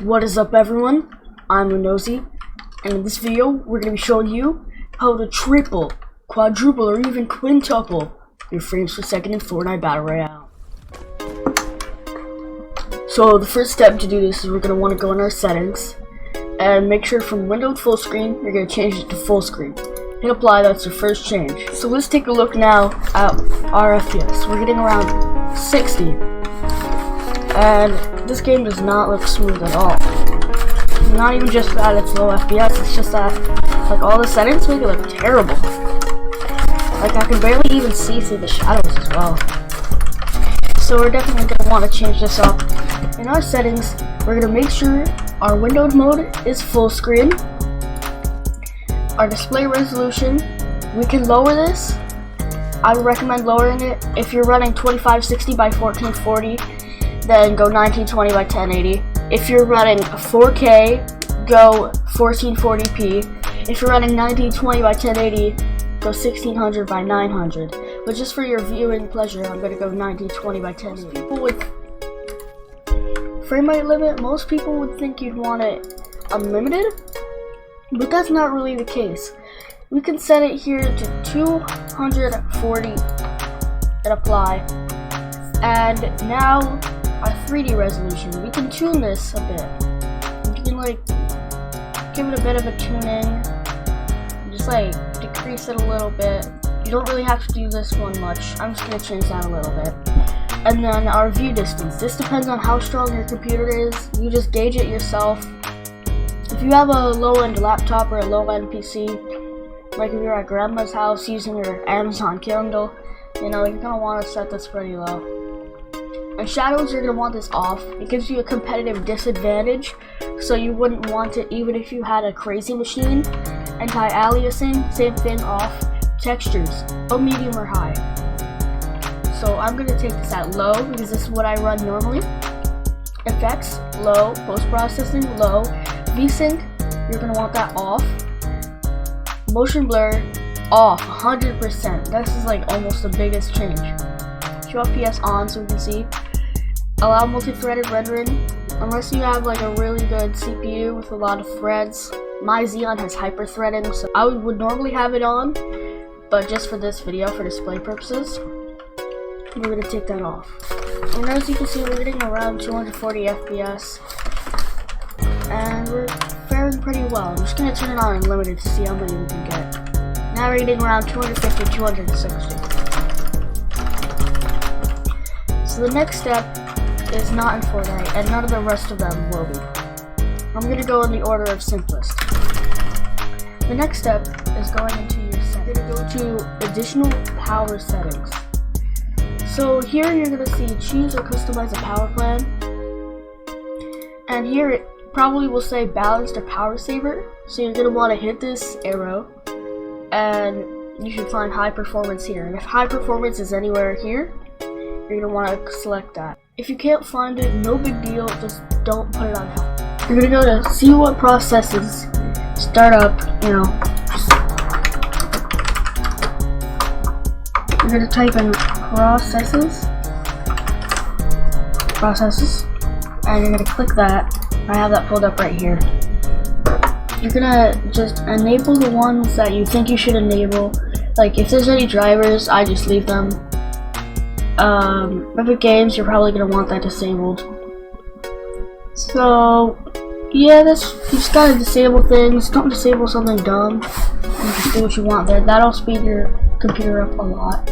What is up, everyone? I'm Lynozi, and in this video we're going to be showing you how to triple, quadruple, or even quintuple your frames per second in Fortnite Battle Royale. So the first step to do this is we're going to want to go in our settings and make sure from windowed full screen you're going to change it to full screen. Hit apply, that's your first change. So let's take a look now at our FPS. We're getting around 60. And this game does not look smooth at all. Not even just that it's low FPS, it's just that like all the settings make it look terrible. Like I can barely even see through the shadows as well. So we're definitely going to want to change this up. In our settings, we're going to make sure our windowed mode is full screen. Our display resolution, we can lower this. I would recommend lowering it if you're running 2560 by 1440. Then go 1920 by 1080. If you're running 4K, go 1440p. If you're running 1920 by 1080, go 1600 by 900. But just for your viewing pleasure, I'm going to go 1920 by 1080. People with frame rate limit, most people would think you'd want it unlimited, but that's not really the case. We can set it here to 240 and apply. And now our 3D resolution, we can tune this a bit. We can like give it a bit of a tuning, just like decrease it a little bit. You don't really have to do this one much. I'm just gonna change that a little bit. And then our view distance, this depends on how strong your computer is. You just gauge it yourself. If you have a low-end laptop or a low-end PC, like if you're at grandma's house using your Amazon Kindle, you know, you're gonna want to set this pretty low. And shadows, you're going to want this off. It gives you a competitive disadvantage, so you wouldn't want it even if you had a crazy machine. Anti-aliasing, same thing, off. Textures, low, medium, or high. So I'm going to take this at low because this is what I run normally. Effects, low. Post-processing, low. VSync, you're going to want that off. Motion blur, off, 100%. This is like almost the biggest change. 2 FPS on so we can see. Allow multi-threaded rendering unless you have like a really good CPU with a lot of threads. My Xeon has hyper-threading, so I would normally have it on, but just for this video, for display purposes, we're going to take that off. And as you can see, we're getting around 240 FPS, and we're faring pretty well. I'm just going to turn it on unlimited to see how many we can get. Now we're getting around 250, 260. So the next step is not in Fortnite, and none of the rest of them will be. I'm going to go in the order of simplest. The next step is going into your settings. You're going to go to additional power settings. So here you're going to see choose or customize a power plan. And here it probably will say balanced or power saver. So you're going to want to hit this arrow, and you should find high performance here. And if high performance is anywhere here, you're going to want to select that. If you can't find it, no big deal, just don't put it on high. You're going to go to see what processes start up, you know. You're going to type in processes, and you're going to click that. I have that pulled up right here. You're going to just enable the ones that you think you should enable. Like if there's any drivers, I just leave them. Epic Games, you're probably going to want that disabled. So, yeah, you just gotta disable things. Don't disable something dumb. You just do what you want there. That'll speed your computer up a lot.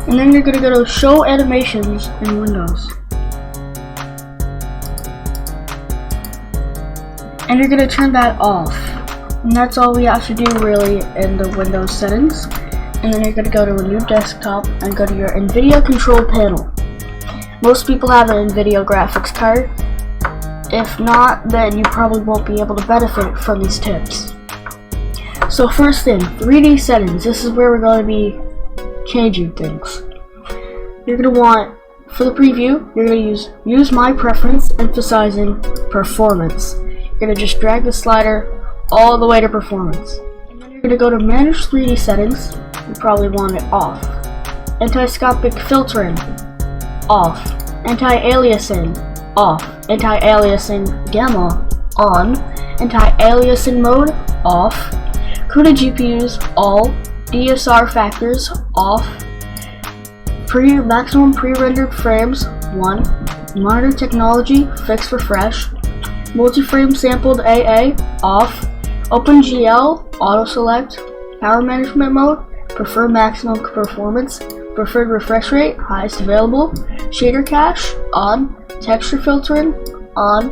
And then you're going to go to Show Animations in Windows. And you're going to turn that off. And that's all we have to do really in the Windows settings. And then you're going to go to a new desktop and go to your NVIDIA control panel. Most people have an NVIDIA graphics card. If not, then you probably won't be able to benefit from these tips. So first thing, 3D settings. This is where we're going to be changing things. You're going to want, for the preview, you're going to use my preference, emphasizing performance. You're going to just drag the slider all the way to performance. And then you're going to go to manage 3D settings. You probably want it off. Anti-scopic filtering, off. Anti-aliasing, off. Anti-aliasing gamma on. Anti-aliasing mode off. CUDA GPUs all. DSR factors off. Maximum pre-rendered frames 1. Monitor technology fixed refresh. Multi-frame sampled AA off. OpenGL auto select. Power management mode prefer maximum performance. Preferred refresh rate highest available. Shader cache on. Texture filtering on.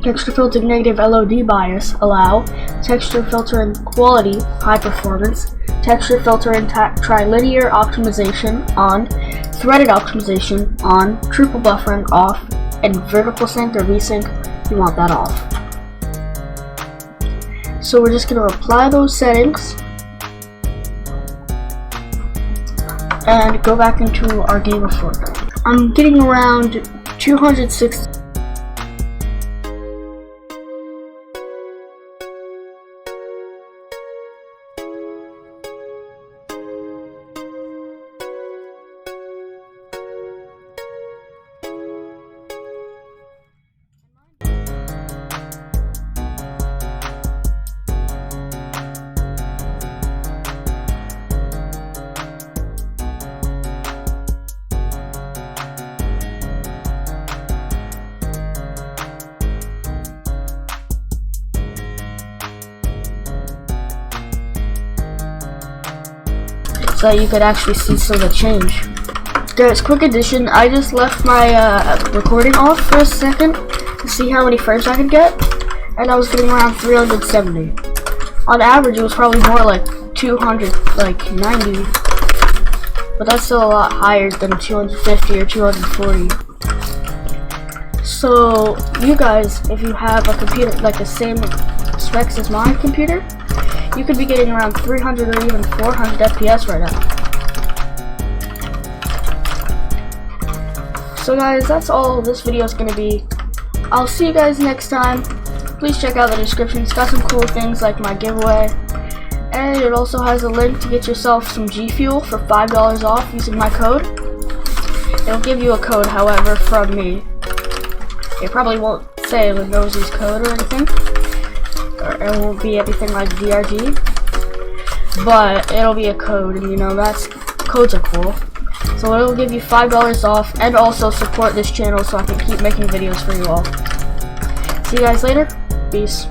Texture filtering negative LOD bias allow. Texture filtering quality high performance. Texture filtering trilinear optimization on. Threaded optimization on. Triple buffering off. And vertical sync or VSync, you want that off. So we're just going to apply those settings and go back into our game of Fortnite. I'm getting around 260. So you could actually see some of the change. Guys, quick addition, I just left my recording off for a second to see how many frames I could get, and I was getting around 370. On average, it was probably more like 200, like 90, but that's still a lot higher than 250 or 240. So, you guys, if you have a computer like the same specs as my computer, you could be getting around 300 or even 400 FPS right now. So guys, that's all this video is going to be. I'll see you guys next time. Please check out the description. It's got some cool things like my giveaway. And it also has a link to get yourself some G Fuel for $5 off using my code. It'll give you a code, however, from me. It probably won't say Lynozi's code or anything. Or it won't be anything like DRG, but it'll be a code, and you know codes are cool. So it'll give you $5 off, and also support this channel so I can keep making videos for you all. See you guys later. Peace.